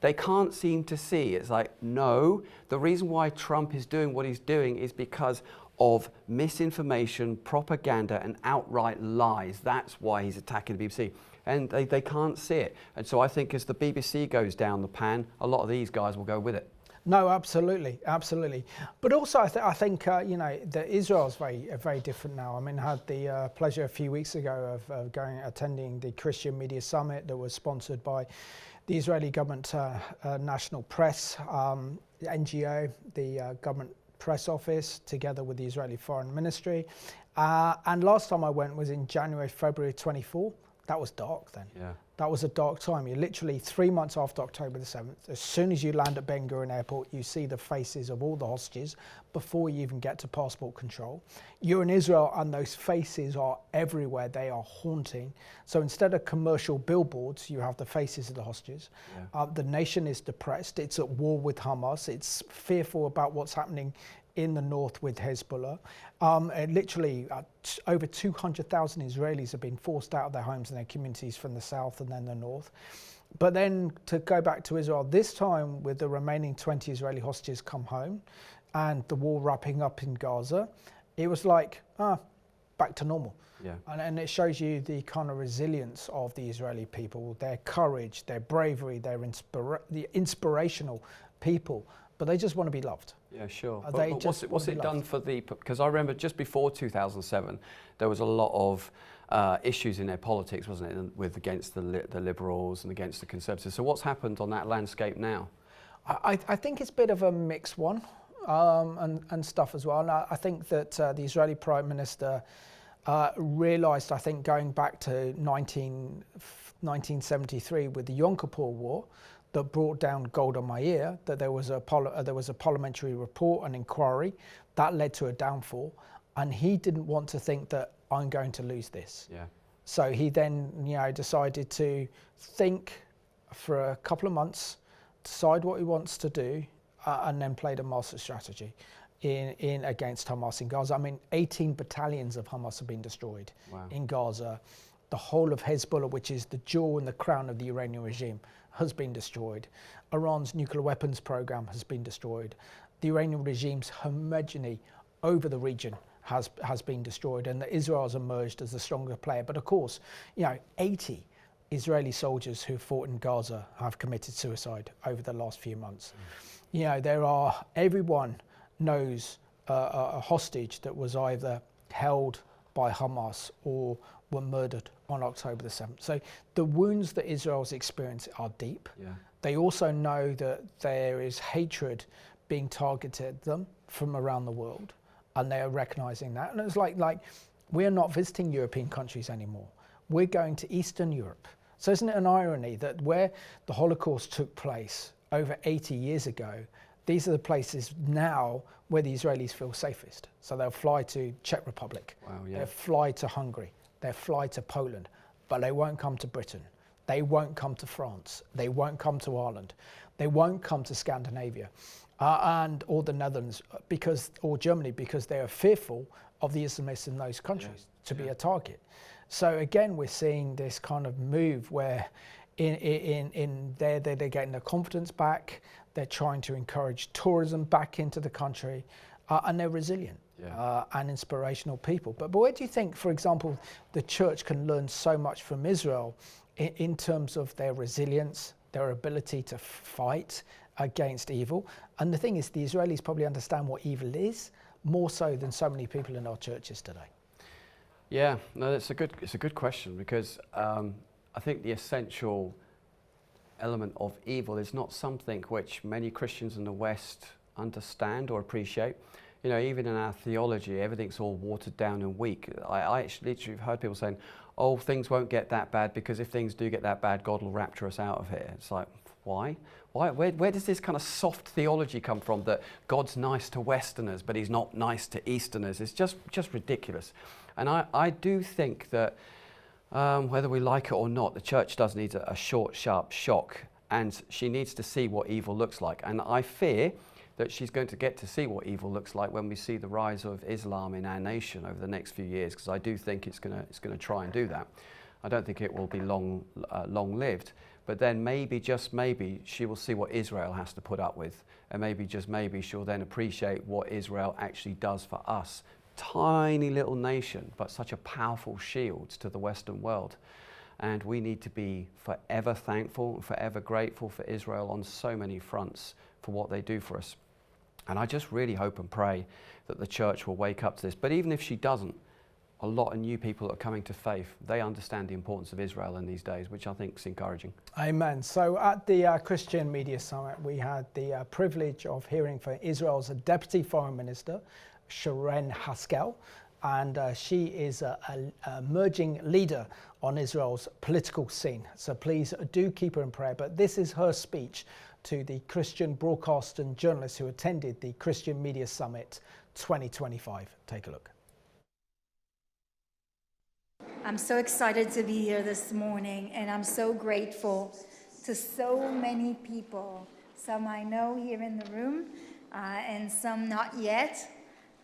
they can't seem to see. It's like, no, the reason why Trump is doing what he's doing is because of misinformation, propaganda, and outright lies. That's why he's attacking the BBC. And they can't see it. And so I think as the BBC goes down the pan, a lot of these guys will go with it. No, absolutely, absolutely. But also, I think you know, that Israel's very different now. I mean, I had the pleasure a few weeks ago of attending the Christian Media Summit that was sponsored by the Israeli government national press, the NGO, the government press office, together with the Israeli Foreign Ministry. And last time I went was in January, February 24. That was dark then. Yeah. That was a dark time. You're literally 3 months after October the 7th. As soon as you land at Ben Gurion Airport, you see the faces of all the hostages before you even get to passport control. You're in Israel and those faces are everywhere. They are haunting. So instead of commercial billboards, you have the faces of the hostages. Yeah. The nation is depressed. It's at war with Hamas. It's fearful about what's happening in the north with Hezbollah. Literally over 200,000 Israelis have been forced out of their homes and their communities from the south and then the north. But then to go back to Israel, this time with the remaining 20 Israeli hostages come home and the war wrapping up in Gaza, it was like, back to normal. Yeah. And it shows you the kind of resilience of the Israeli people, their courage, their bravery, the inspirational people, but they just want to be loved. Yeah, sure. But what's it done for the... Because I remember just before 2007, there was a lot of issues in their politics, wasn't it, against the Liberals and against the Conservatives. So what's happened on that landscape now? I think it's a bit of a mixed one and stuff as well. And I think that the Israeli Prime Minister realised, I think, going back to 1973 with the Yom Kippur War, that brought down Golda Meir, that there was a parliamentary report, an inquiry, that led to a downfall, and he didn't want to think that I'm going to lose this. Yeah. So he then, you know, decided to think for a couple of months, decide what he wants to do, and then played a master strategy in against Hamas in Gaza. I mean, 18 battalions of Hamas have been destroyed in Gaza. The whole of Hezbollah, which is the jewel and the crown of the Iranian regime, has been destroyed. Iran's nuclear weapons program has been destroyed. The Iranian regime's hegemony over the region has been destroyed, and Israel has emerged as the stronger player. But of course, you know, 80 Israeli soldiers who fought in Gaza have committed suicide over the last few months. You know, everyone knows a hostage that was either held by Hamas or were murdered on October the 7th. So the wounds that Israel's experienced are deep. Yeah. They also know that there is hatred being targeted at them from around the world, and they are recognizing that. And it's like we're not visiting European countries anymore. We're going to Eastern Europe. So isn't it an irony that where the Holocaust took place over 80 years ago, these are the places now where the Israelis feel safest. So they'll fly to Czech Republic, they'll fly to Hungary, they'll fly to Poland, but they won't come to Britain. They won't come to France. They won't come to Ireland. They won't come to Scandinavia or the Netherlands or Germany, because they are fearful of the Islamists in those countries to be a target. So again, we're seeing this kind of move where they're getting their confidence back, they're trying to encourage tourism back into the country, and they're resilient. And inspirational people. But where do you think, for example, the church can learn so much from Israel in terms of their resilience, their ability to fight against evil? And the thing is, the Israelis probably understand what evil is more so than so many people in our churches today. Yeah, no, it's a good question, because I think the essential element of evil is not something which many Christians in the West understand or appreciate. You know, even in our theology, everything's all watered down and weak. I actually literally have heard people saying, oh, things won't get that bad, because if things do get that bad, God will rapture us out of here. It's like, why? Where does this kind of soft theology come from, that God's nice to Westerners, but he's not nice to Easterners? It's just ridiculous. And I do think that whether we like it or not, the church does need a short, sharp shock, and she needs to see what evil looks like. And I fear that she's going to get to see what evil looks like when we see the rise of Islam in our nation over the next few years, because I do think it's going to try and do that. I don't think it will be long-lived, but then maybe, just maybe, she will see what Israel has to put up with, and maybe, just maybe, she'll then appreciate what Israel actually does for us. Tiny little nation, but such a powerful shield to the Western world. And we need to be forever thankful and forever grateful for Israel on so many fronts for what they do for us. And I just really hope and pray that the church will wake up to this. But even if she doesn't, a lot of new people that are coming to faith, they understand the importance of Israel in these days, which I think is encouraging. Amen. So at the Christian Media Summit, we had the privilege of hearing from Israel's Deputy Foreign Minister, Sharen Haskell, and she is an emerging leader on Israel's political scene. So please do keep her in prayer. But this is her speech to the Christian broadcast and journalists who attended the Christian Media Summit 2025. Take a look. I'm so excited to be here this morning, and I'm so grateful to so many people. Some I know here in the room, and some not yet.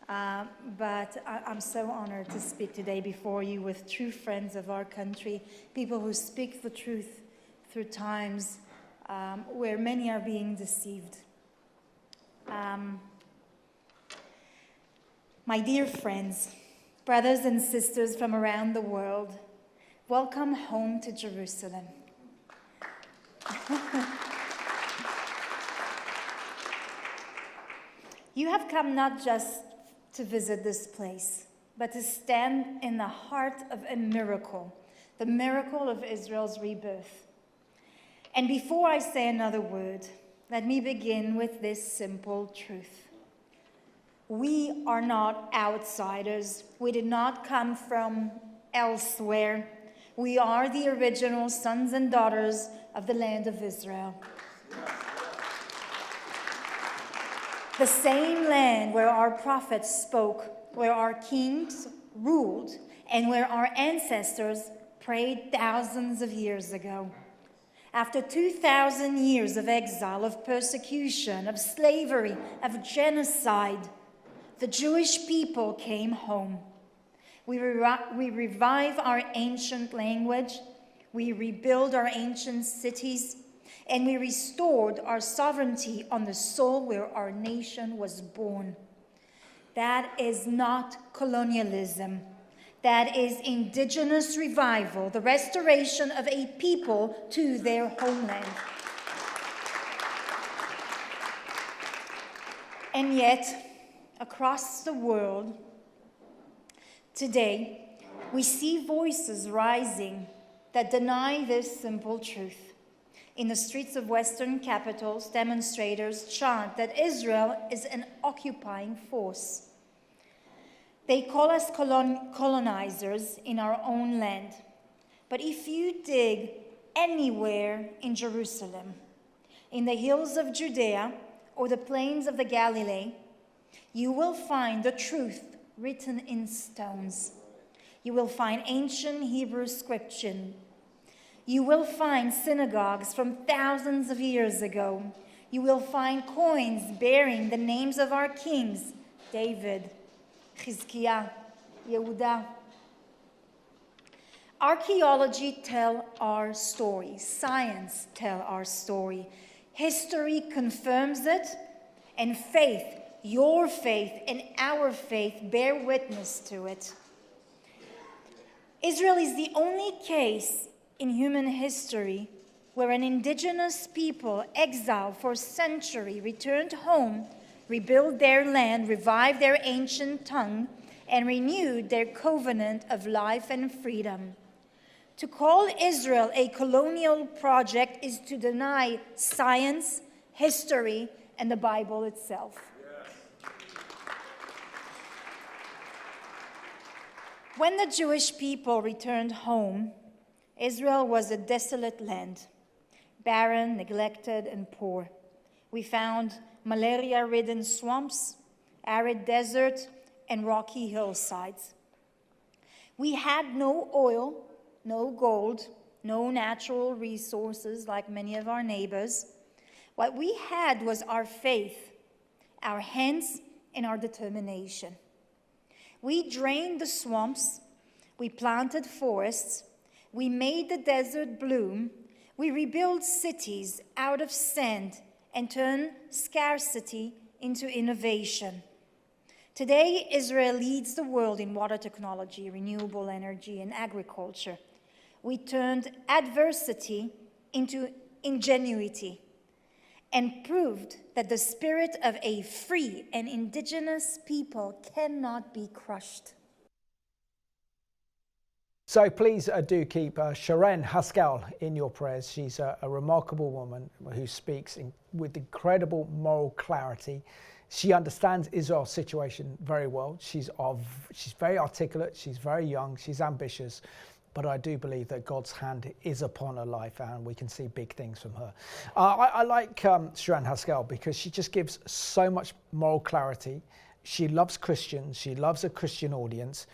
But I'm so honored to speak today before you with true friends of our country, people who speak the truth through times where many are being deceived. My dear friends, brothers and sisters from around the world, welcome home to Jerusalem. You have come not just to visit this place, but to stand in the heart of a miracle, the miracle of Israel's rebirth. And before I say another word, let me begin with this simple truth. We are not outsiders. We did not come from elsewhere. We are the original sons and daughters of the land of Israel. The same land where our prophets spoke, where our kings ruled, and where our ancestors prayed thousands of years ago. After 2,000 years of exile, of persecution, of slavery, of genocide, the Jewish people came home. We revive our ancient language, we rebuild our ancient cities, and we restored our sovereignty on the soil where our nation was born. That is not colonialism. That is indigenous revival, the restoration of a people to their homeland. And yet, across the world, today, we see voices rising that deny this simple truth. In the streets of Western capitals, demonstrators chant that Israel is an occupying force. They call us colonizers in our own land. But if you dig anywhere in Jerusalem, in the hills of Judea or the plains of the Galilee, you will find the truth written in stones. You will find ancient Hebrew scripture. You will find synagogues from thousands of years ago. You will find coins bearing the names of our kings, David, Chizkiah, Yehuda. Archaeology tell our story. Science tell our story. History confirms it, and faith, your faith and our faith, bear witness to it. Israel is the only case in human history where an indigenous people exiled for centuries returned home, rebuilt their land, revived their ancient tongue, and renewed their covenant of life and freedom. To call Israel a colonial project is to deny science, history, and the Bible itself. When the Jewish people returned home, Israel was a desolate land, barren, neglected, and poor. We found malaria-ridden swamps, arid desert, and rocky hillsides. We had no oil, no gold, no natural resources like many of our neighbors. What we had was our faith, our hands, and our determination. We drained the swamps, we planted forests, we made the desert bloom, we rebuilt cities out of sand and turned scarcity into innovation. Today, Israel leads the world in water technology, renewable energy, and agriculture. We turned adversity into ingenuity and proved that the spirit of a free and indigenous people cannot be crushed. So please do keep Sharen Haskell in your prayers. She's a remarkable woman who speaks with incredible moral clarity. She understands Israel's situation very well. She's very articulate, she's very young, she's ambitious. But I do believe that God's hand is upon her life and we can see big things from her. I like Sharen Haskell because she just gives so much moral clarity. She loves Christians. She loves a Christian audience.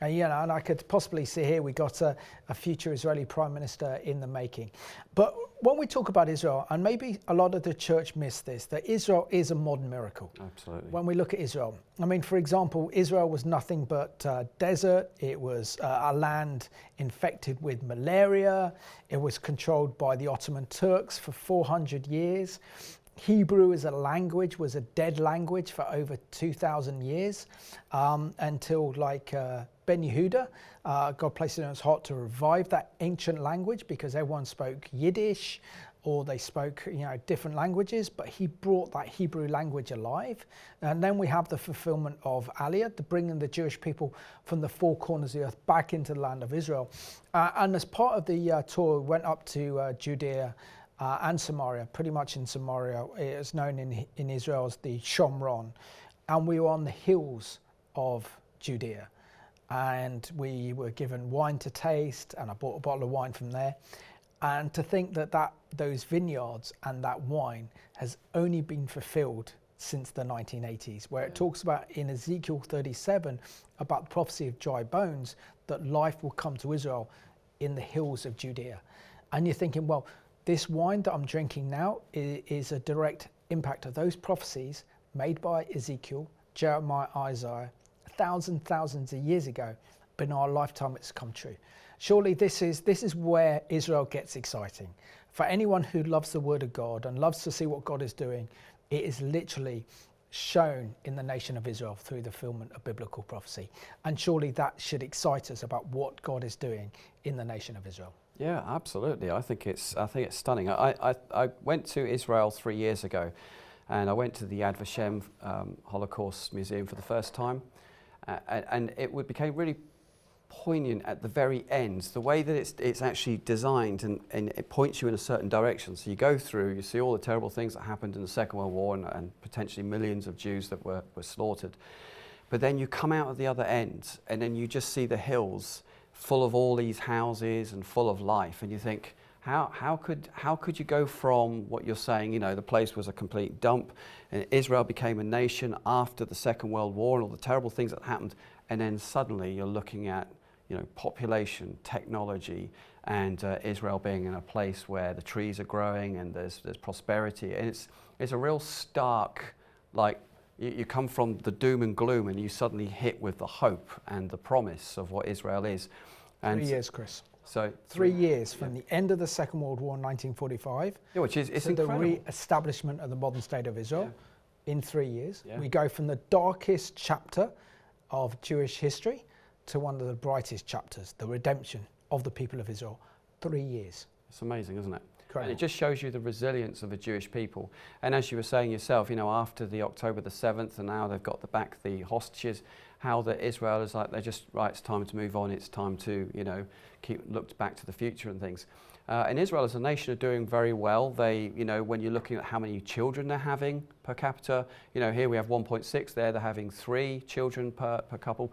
And I could possibly see here we got a future Israeli prime minister in the making. But when we talk about Israel, and maybe a lot of the church missed this, that Israel is a modern miracle. Absolutely. When we look at Israel, I mean, for example, Israel was nothing but desert. It was a land infected with malaria. It was controlled by the Ottoman Turks for 400 years. Hebrew as a language was a dead language for over 2,000 years until Ben Yehuda, God placed it in his heart to revive that ancient language because everyone spoke Yiddish or they spoke different languages, but he brought that Hebrew language alive. And then we have the fulfillment of Aliyah, the bringing the Jewish people from the four corners of the earth back into the land of Israel. And as part of the tour, we went up to Judea and Samaria, pretty much in Samaria. It's known in Israel as the Shomron. And we were on the hills of Judea. And we were given wine to taste, and I bought a bottle of wine from there. And to think that those vineyards and that wine has only been fulfilled since the 1980s, where it talks about in Ezekiel 37 about the prophecy of dry bones, that life will come to Israel in the hills of Judea. And you're thinking, well, this wine that I'm drinking now is a direct impact of those prophecies made by Ezekiel, Jeremiah, Isaiah, thousands of years ago, but in our lifetime it's come true. Surely this is where Israel gets exciting. For anyone who loves the word of God and loves to see what God is doing, it is literally shown in the nation of Israel through the fulfillment of biblical prophecy. And surely that should excite us about what God is doing in the nation of Israel. Yeah, absolutely. I think it's stunning. I went to Israel 3 years ago, and I went to the Yad Vashem Holocaust Museum for the first time, and it became really poignant at the very end. The way that it's actually designed, and it points you in a certain direction. So you go through, you see all the terrible things that happened in the Second World War, and potentially millions of Jews that were slaughtered. But then you come out at the other end, and then you just see the hills full of all these houses and full of life, and you think, how could you go from what you're saying, the place was a complete dump, and Israel became a nation after the Second World War and all the terrible things that happened, and then suddenly you're looking at population, technology, and Israel being in a place where the trees are growing and there's prosperity, and it's a real stark, you come from the doom and gloom and you suddenly hit with the hope and the promise of what Israel is. And 3 years, Chris. So 3 years from the end of the Second World War in 1945 which is it's to the incredible. re-establishment of the modern state of Israel in 3 years. Yeah. We go from the darkest chapter of Jewish history to one of the brightest chapters, the redemption of the people of Israel. 3 years. It's amazing, isn't it? Incredible. And it just shows you the resilience of the Jewish people. And as you were saying yourself, you know, after the October the 7th, and now they've got back the hostages, how that Israel is like, they're just, right, it's time to move on, it's time to, you know, look back to the future and things. And Israel as a nation are doing very well. They, you know, when you're looking at how many children they're having per capita, you know, here we have 1.6 there, they're having 3 children per couple,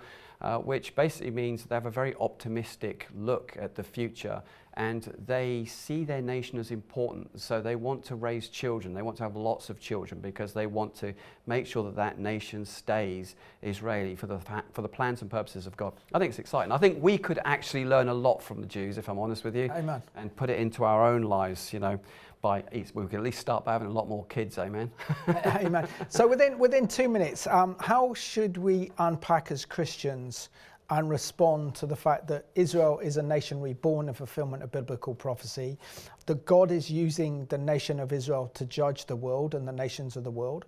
which basically means they have a very optimistic look at the future, and they see their nation as important. So they want to raise children. They want to have lots of children because they want to make sure that that nation stays Israeli for the plans and purposes of God. I think it's exciting. I think we could actually learn a lot from the Jews, if I'm honest with you. Amen. And put it into our own lives, you know. We can at least start by having a lot more kids, amen. Amen. So within 2 minutes, how should we unpack as Christians and respond to the fact that Israel is a nation reborn in fulfillment of biblical prophecy, that God is using the nation of Israel to judge the world and the nations of the world,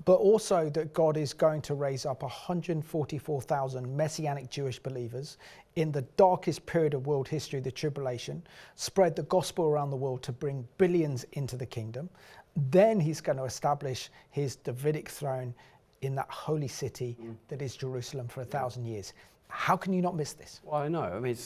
but also that God is going to raise up 144,000 Messianic Jewish believers in the darkest period of world history, the tribulation, spread the gospel around the world to bring billions into the kingdom. Then he's going to establish his Davidic throne in that holy city that is Jerusalem for 1,000 years. How can you not miss this? Well, I know. I mean,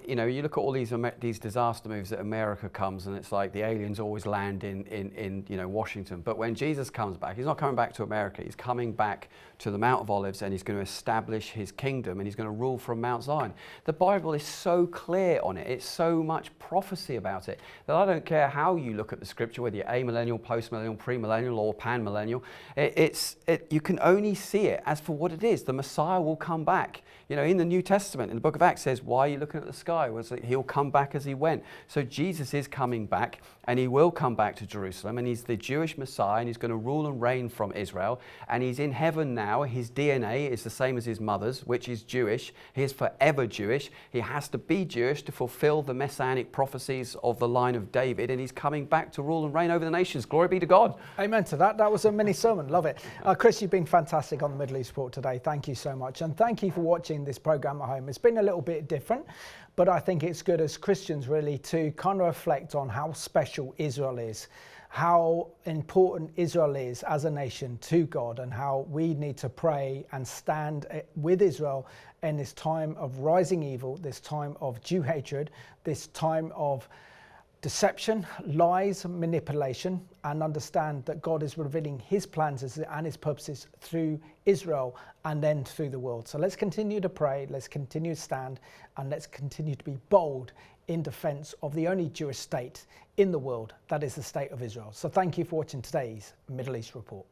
you know, you look at all these disaster moves that America comes, and it's like the aliens always land in you know, Washington. But when Jesus comes back, he's not coming back to America. He's coming back to the Mount of Olives, and he's going to establish his kingdom, and he's going to rule from Mount Zion. The Bible is so clear on it. It's so much prophecy about it that I don't care how you look at the scripture, whether you're amillennial, postmillennial, premillennial, or panmillennial. You can only see it as for what it is. The Messiah will come back. You know, in the New Testament, in the book of Acts says, why are you looking at the sky? Was that he'll come back as he went. So Jesus is coming back, and he will come back to Jerusalem, and he's the Jewish Messiah, and he's going to rule and reign from Israel, and he's in heaven now. His DNA is the same as his mother's, which is Jewish. He is forever Jewish. He has to be Jewish to fulfill the messianic prophecies of the line of David, and he's coming back to rule and reign over the nations. Glory be to God. Amen to that. That was a mini sermon. Love it. Chris, you've been fantastic on the Middle East Report today. Thank you so much, and thank you for watching this program at home. It's been a little bit different, but I think it's good as Christians really to kind of reflect on how special Israel is, how important Israel is as a nation to God, and how we need to pray and stand with Israel in this time of rising evil, this time of Jew hatred, this time of deception, lies, manipulation, and understand that God is revealing his plans and his purposes through Israel and then through the world. So let's continue to pray, let's continue to stand, and let's continue to be bold in defense of the only Jewish state in the world, that is the state of Israel. So thank you for watching today's Middle East Report.